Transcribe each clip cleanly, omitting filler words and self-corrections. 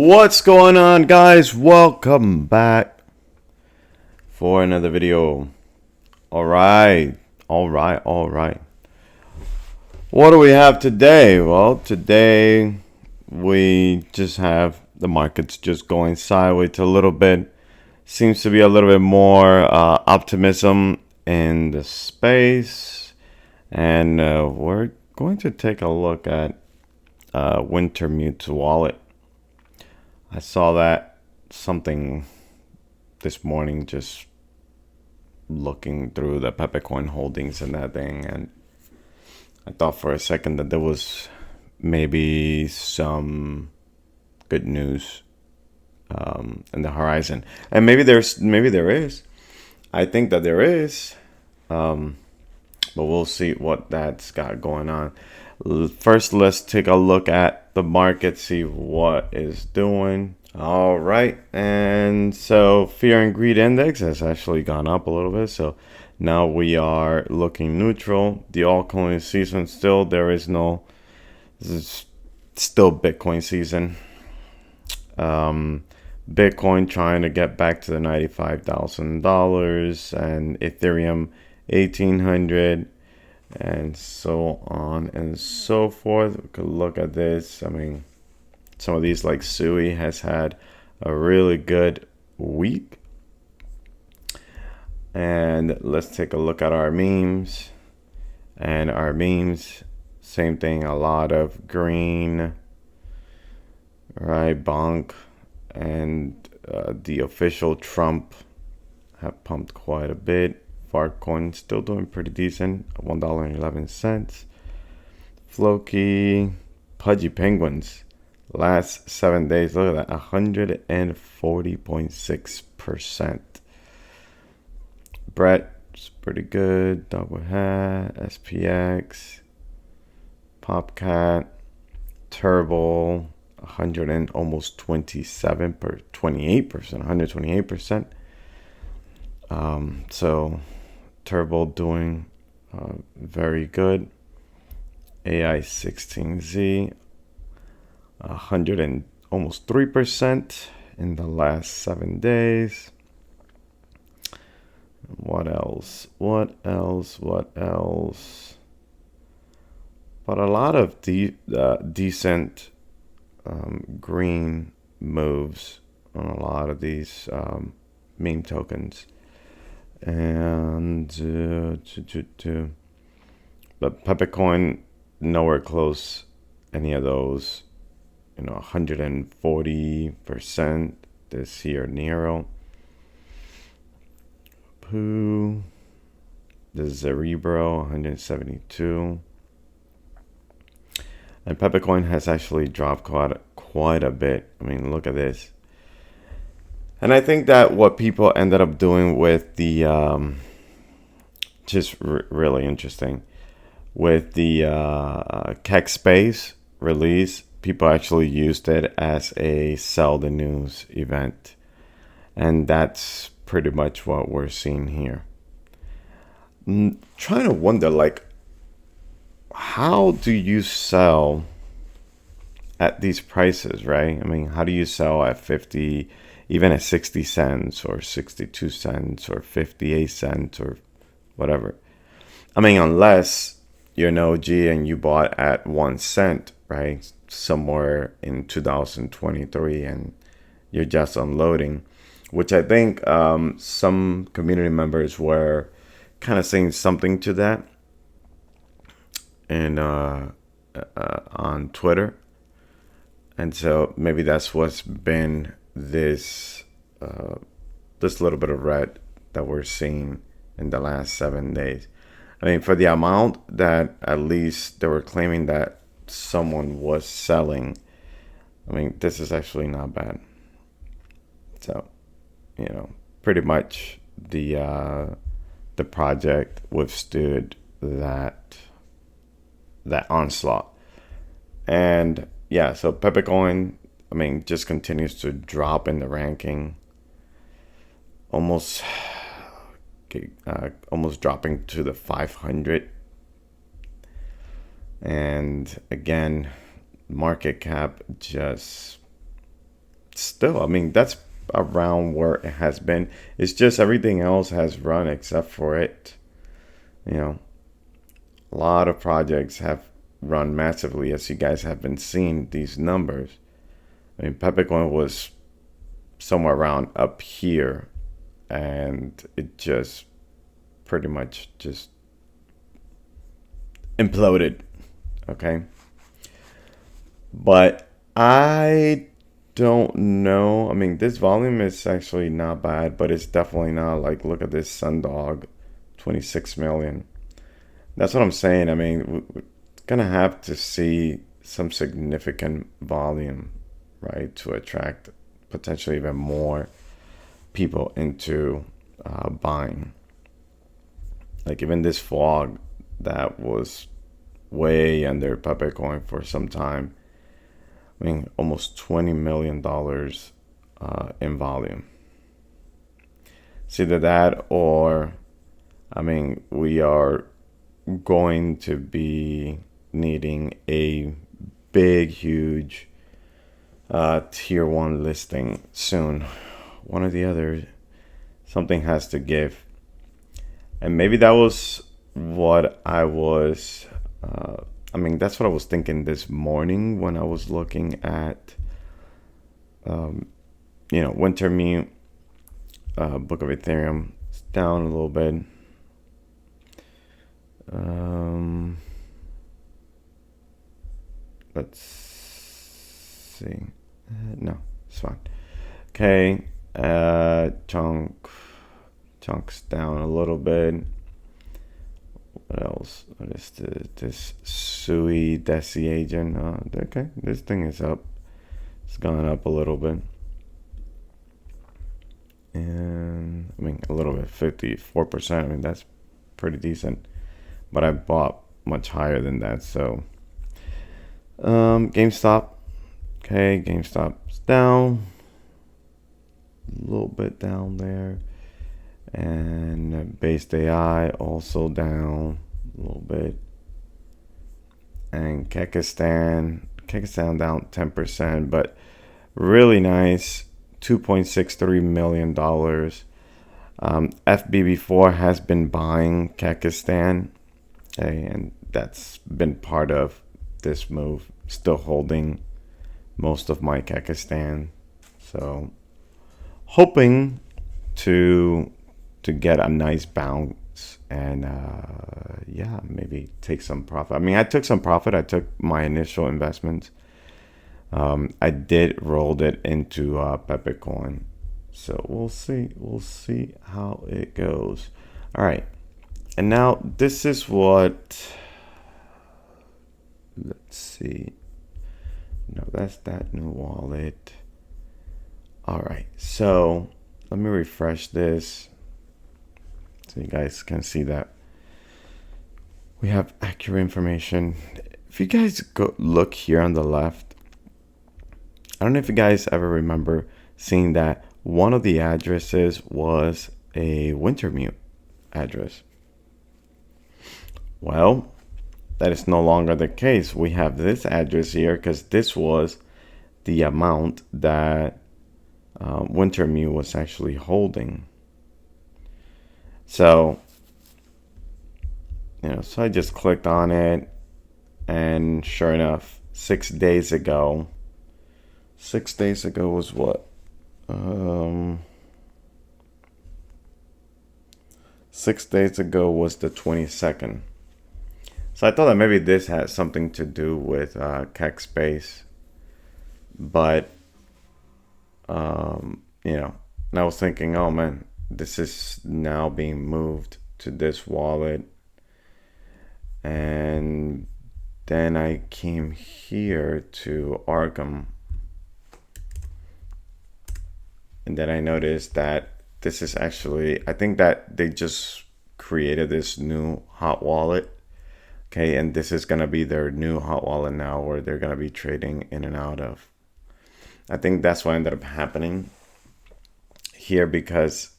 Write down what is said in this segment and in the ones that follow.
What's going on, guys? Welcome back for another video. All right. What do we have today? Well, today we just have the markets just going sideways a little bit. Seems to be a little bit more optimism in the space, and we're going to take a look at Wintermute's wallet. I saw that something this morning, just looking through the Pepecoin holdings and that thing, and I thought for a second that there was maybe some good news in the horizon, and maybe there is. I think that there is, but we'll see what that's got going on. First, let's take a look at the market, see what is doing. All right, and so fear and greed index has actually gone up a little bit. So now we are looking neutral. The altcoin season still, this is still Bitcoin season. Bitcoin trying to get back to the $95,000 and Ethereum 1,800 and so on and so forth. We could look at this. I mean, some of these, like Sui, has had a really good week. And let's take a look at our memes. And our memes, same thing, a lot of green, right? Bonk and the official Trump have pumped quite a bit. Fartcoin still doing pretty decent, $1.11. Floki, Pudgy Penguins, last 7 days, look at that, 140.6%. Brett's pretty good. Double Hat, SPX, Popcat, Turbo, 100 and almost 28%, 128%. So Turbo doing very good. AI 16Z, 100 and almost 3% in the last 7 days. What else? But a lot of decent green moves on a lot of these meme tokens. And but Pepecoin nowhere close any of those, 140% this year. Nero, Pooh, the Cerebro, 172. And Pepecoin has actually dropped quite a bit. I mean, look at this. And I think that what people ended up doing with the really interesting with the Kekspace release, people actually used it as a sell the news event, and that's pretty much what we're seeing here. Trying to wonder, like, how do you sell at these prices, right? I mean, how do you sell at 50, even at 60 cents or 62 cents or 58 cents or whatever? I mean, unless you're an OG and you bought at 1 cent, right? Somewhere in 2023 and you're just unloading, which I think some community members were kind of saying something to that and on Twitter. And so maybe that's what's been this little bit of red that we're seeing in the last 7 days. I mean, for the amount that at least they were claiming that someone was selling, I mean, this is actually not bad. So, pretty much the project withstood that onslaught. And yeah, so Pepecoin, I mean, just continues to drop in the ranking, almost dropping to the 500. And again, market cap just still, I mean, that's around where it has been. It's just everything else has run except for it. You know, a lot of projects have run massively, as you guys have been seeing these numbers. I mean, Pepecoin was somewhere around up here, and it just pretty much just imploded. Okay. But I don't know. I mean, this volume is actually not bad, but it's definitely not like, look at this Sundog, 26 million. That's what I'm saying. I mean, we're gonna have to see some significant volume, right, to attract potentially even more people into buying. Like even this fog that was way under Pepecoin for some time. I mean, almost $20 million in volume. It's either that or, I mean, we are going to be needing a big, huge tier one listing soon. One or the other, something has to give. And maybe that was what I was, I mean, that's what I was thinking this morning when I was looking at, Winter Mute, Book of Ethereum. It's down a little bit. Let's see. No, it's fine. Okay. Chunk's down a little bit. What else? What is this Sui Desi agent? Okay, this thing is up. It's gone up a little bit. And I mean, a little bit, 54%. I mean, that's pretty decent. But I bought much higher than that. So, GameStop. Okay, GameStop's down. A little bit down there. And Based AI also down a little bit. And Kekistan down 10%, but really nice, $2.63 million. FBB4 has been buying Kekistan, and that's been part of this move. Still holding most of my Kekistan, so hoping to get a nice bounce and maybe take some profit. I mean, I took some profit. I took my initial investment. I did rolled it into Pepecoin, so we'll see how it goes. All right, and now this is what. Let's see. No, that's that new wallet. All right, so let me refresh this so you guys can see that we have accurate information. If you guys go look here on the left, I don't know if you guys ever remember seeing that one of the addresses was a Wintermute address. Well, that is no longer the case. We have this address here because this was the amount that Wintermute was actually holding. So, so I just clicked on it, and sure enough, 6 days ago was what? 6 days ago was the 22nd. So I thought that maybe this had something to do with Kekspace, but and I was thinking, oh man, this is now being moved to this wallet. And then I came here to Arkham, and then I noticed that this is actually, I think that they just created this new hot wallet. Okay, and this is going to be their new hot wallet now, where they're going to be trading in and out of. I think that's what ended up happening here, because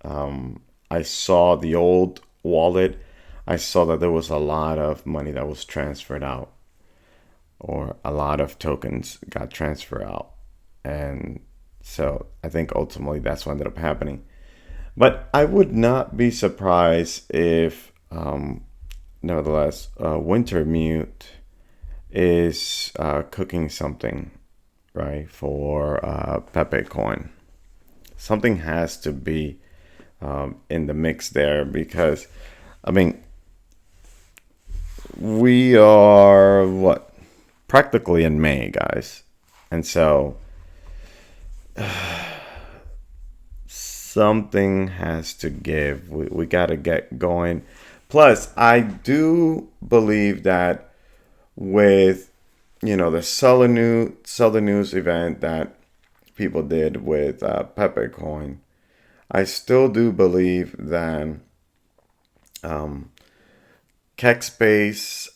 I saw the old wallet. I saw that there was a lot of money that was transferred out, or a lot of tokens got transferred out. And So I think ultimately that's what ended up happening. But I would not be surprised if, nevertheless, Wintermute is cooking something, right, for Pepecoin. Something has to be in the mix there because, I mean, we are what? Practically in May, guys. And so something has to give. We got to get going. Plus, I do believe that with, the Southern News event that people did with Pepecoin, I still do believe that Kekspace,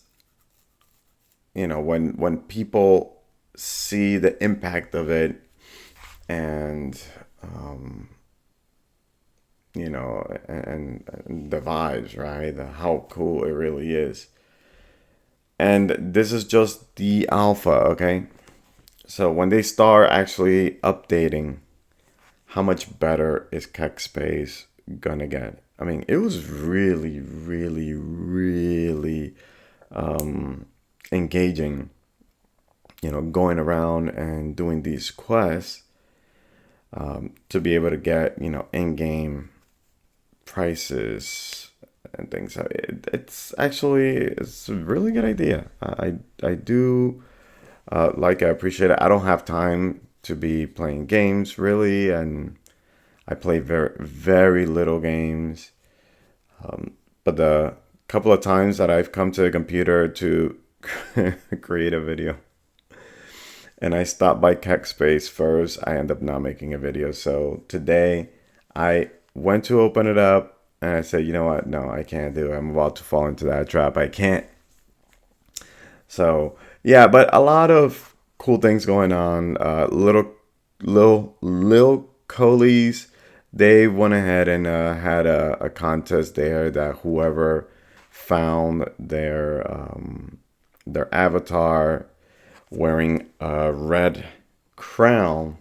when people see the impact of it and and the vibes, right? How cool it really is. And this is just the alpha, okay? So when they start actually updating, how much better is Kekspace gonna get? I mean, it was really, really, really engaging, going around and doing these quests to be able to get, in-game prices and things. So it's a really good idea. I do I appreciate it. I don't have time to be playing games really, and I play very very little games. But the couple of times that I've come to the computer to create a video, and I stop by Kekspace first, I end up not making a video. So today, I went to open it up, and I said, you know what? No, I can't do it. I'm about to fall into that trap. I can't. So yeah, but a lot of cool things going on. Lil Coleys, they went ahead and had a contest there that whoever found their avatar wearing a red crown,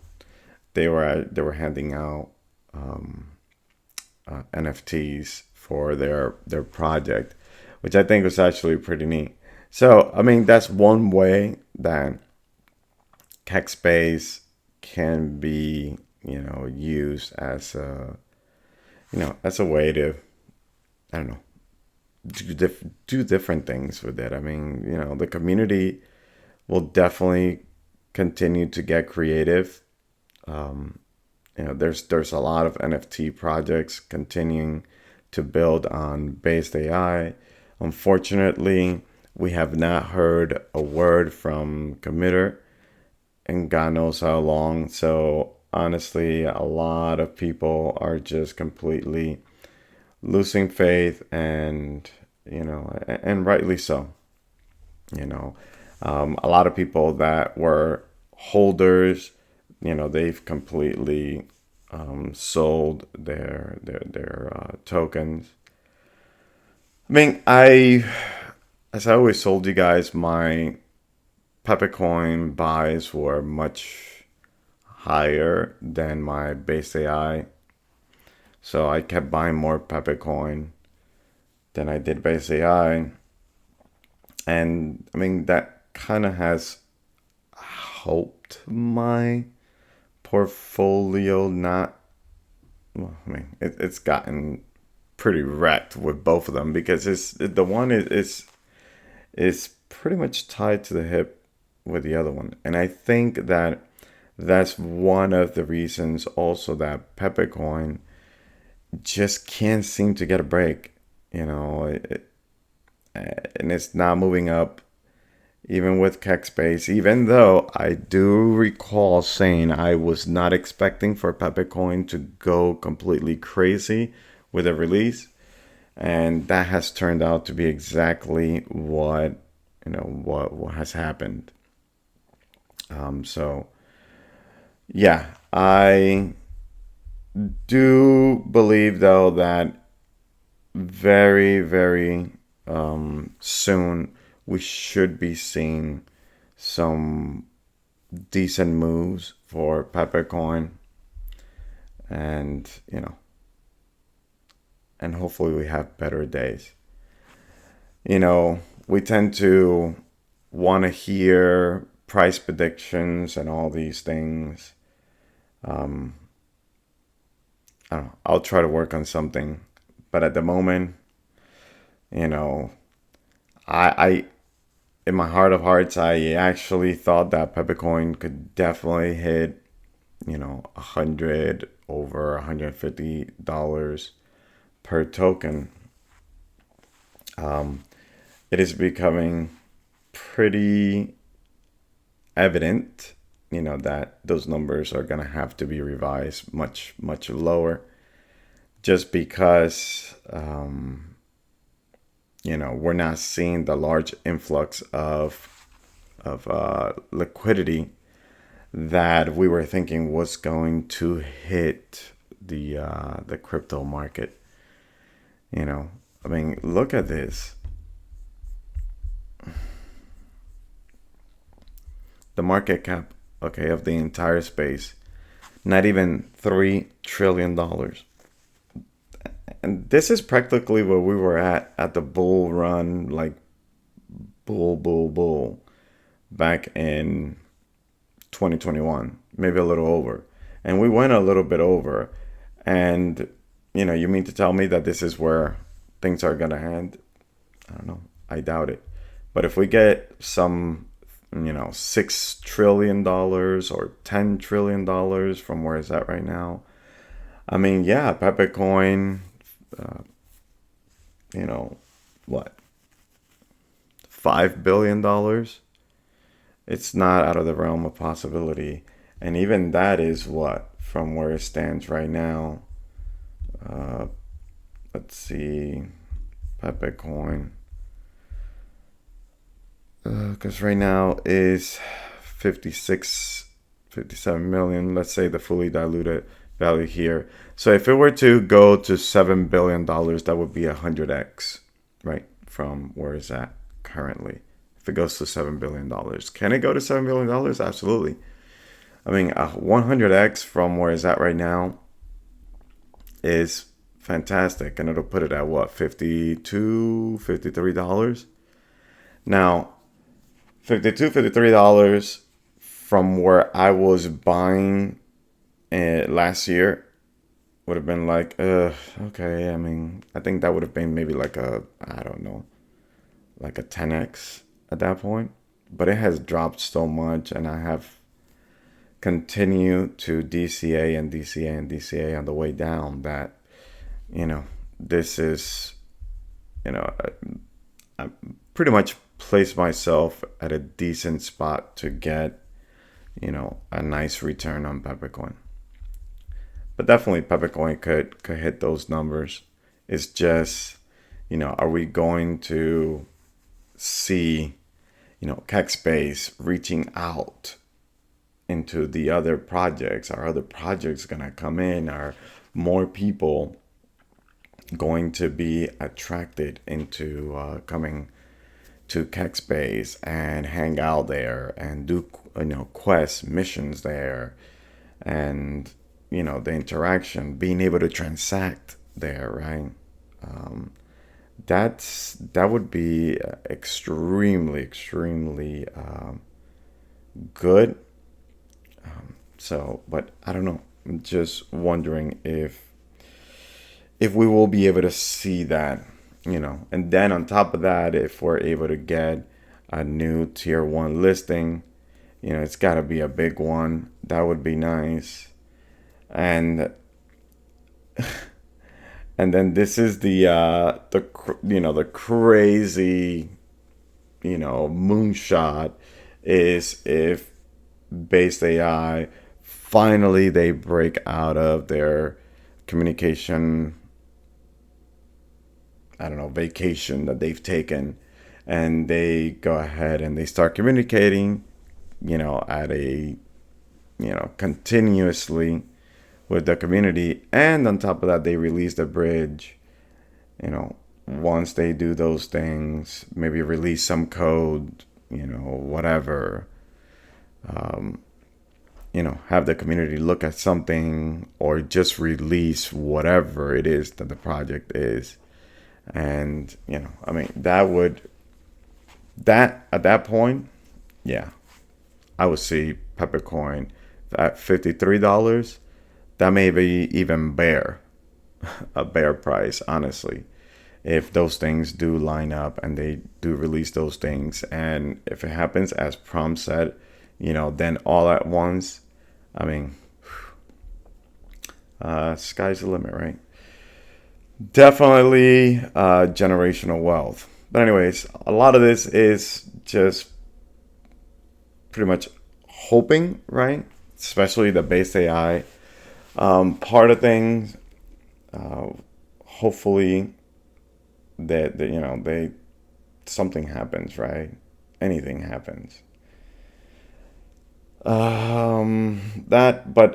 they were handing out NFTs for their project, which I think was actually pretty neat. So I mean that's one way that Kekspace can be used as a way to, I don't know, do different things with it. I mean, the community will definitely continue to get creative. There's a lot of NFT projects continuing to build on based AI. Unfortunately, we have not heard a word from Committer and God knows how long. So honestly, a lot of people are just completely losing faith, and and rightly so. A lot of people that were holders, they've completely sold their tokens. I mean, as I always told you guys, my Pepecoin buys were much higher than my base AI, so I kept buying more Pepecoin than I did base AI, and I mean that kind of has helped my portfolio not. Well, I mean, it's gotten pretty wrecked with both of them because the one is pretty much tied to the hip with the other one, and I think that that's one of the reasons also that Pepecoin just can't seem to get a break. And it's not moving up even with Kekspace, even though I do recall saying I was not expecting for Pepecoin to go completely crazy with a release. And that has turned out to be exactly what has happened. So yeah, I do believe though that very, very soon we should be seeing some decent moves for Pepecoin, and and hopefully we have better days. We tend to want to hear price predictions and all these things. I don't know. I'll try to work on something, but at the moment, you know, I in my heart of hearts, I actually thought that Pepecoin could definitely hit, 100 over $150 per token. It is becoming pretty evident, that those numbers are going to have to be revised much, much lower just because, we're not seeing the large influx of liquidity that we were thinking was going to hit the crypto market. I mean, look at this. The market cap, okay, of the entire space, not even $3 trillion. And this is practically where we were at the bull run, like bull, back in 2021, maybe a little over. And we went a little bit over. And, you mean to tell me that this is where things are going to end? I don't know. I doubt it. But if we get some, $6 trillion or $10 trillion from where it's at right now, I mean, yeah, Pepecoin, uh, what, $5 billion? It's not out of the realm of possibility. And even that is what, from where it stands right now. Uh, let's see, Pepecoin. Because right now is 56, 57 million. Let's say the fully diluted value here. So if it were to go to $7 billion, that would be 100x, right? From where it's at currently. If it goes to $7 billion, can it go to $7 billion? Absolutely. I mean, 100x from where it's at right now is fantastic, and it'll put it at what, $52, $53? Now, $53 from where I was buying last year would have been like, okay. I mean, I think that would have been maybe like I don't know, like a 10x at that point. But it has dropped so much, and I have continued to DCA and DCA and DCA on the way down that, this is, I pretty much placed myself at a decent spot to get, a nice return on Pepecoin. But definitely Pepecoin could hit those numbers. It's just, are we going to see, Kekspace reaching out into the other projects? Are other projects going to come in? Are more people going to be attracted into coming to Kekspace and hang out there and do quest missions there, and the interaction, being able to transact there, right? That would be extremely good. So, but I don't know. I'm just wondering if we will be able to see that, and then on top of that, if we're able to get a new tier 1 listing, it's got to be a big one. That would be nice. And and then this is the crazy, moonshot, is if based AI finally they break out of their communication, I don't know, vacation that they've taken, and they go ahead and they start communicating, at a, continuously with the community. And on top of that, they release the bridge, once they do those things, maybe release some code, whatever. you know, have the community look at something or just release whatever it is that the project is. And, you know, I mean, that at that point, yeah, I would see Pepecoin at $53. That may be even a bear price, honestly, if those things do line up and they do release those things. And if it happens as Prom said, you know, then all at once, I mean, sky's the limit, right? Definitely generational wealth. But anyways, a lot of this is just pretty much hoping, right? Especially the base AI part of things. Hopefully that you know something happens, right? Anything happens. But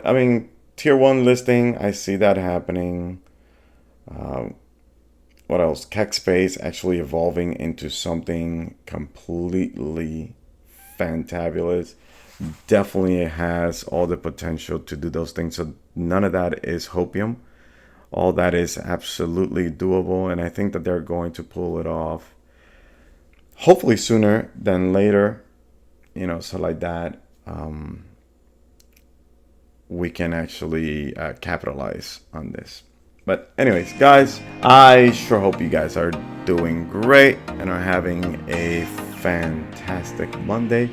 I mean, tier one listing, I see that happening. What else? Kekspace actually evolving into something completely fantabulous. Definitely has all the potential to do those things. So none of that is hopium. All that is absolutely doable, and I think that they're going to pull it off. Hopefully sooner than later, you know, so like that. We can actually capitalize on this. But anyways, guys, I sure hope you guys are doing great and are having a fantastic Monday.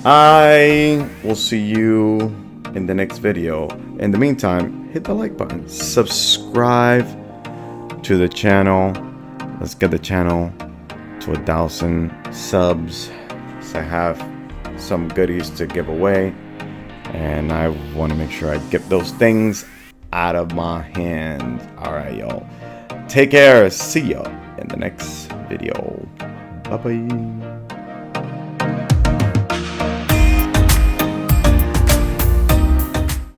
I will see you in the next video. In the meantime, hit the like button, subscribe to the channel. Let's get the channel to 1,000 subs. So I have some goodies to give away, and I want to make sure I get those things out of my hand. All right, y'all. Take care. See ya in the next video. Bye bye.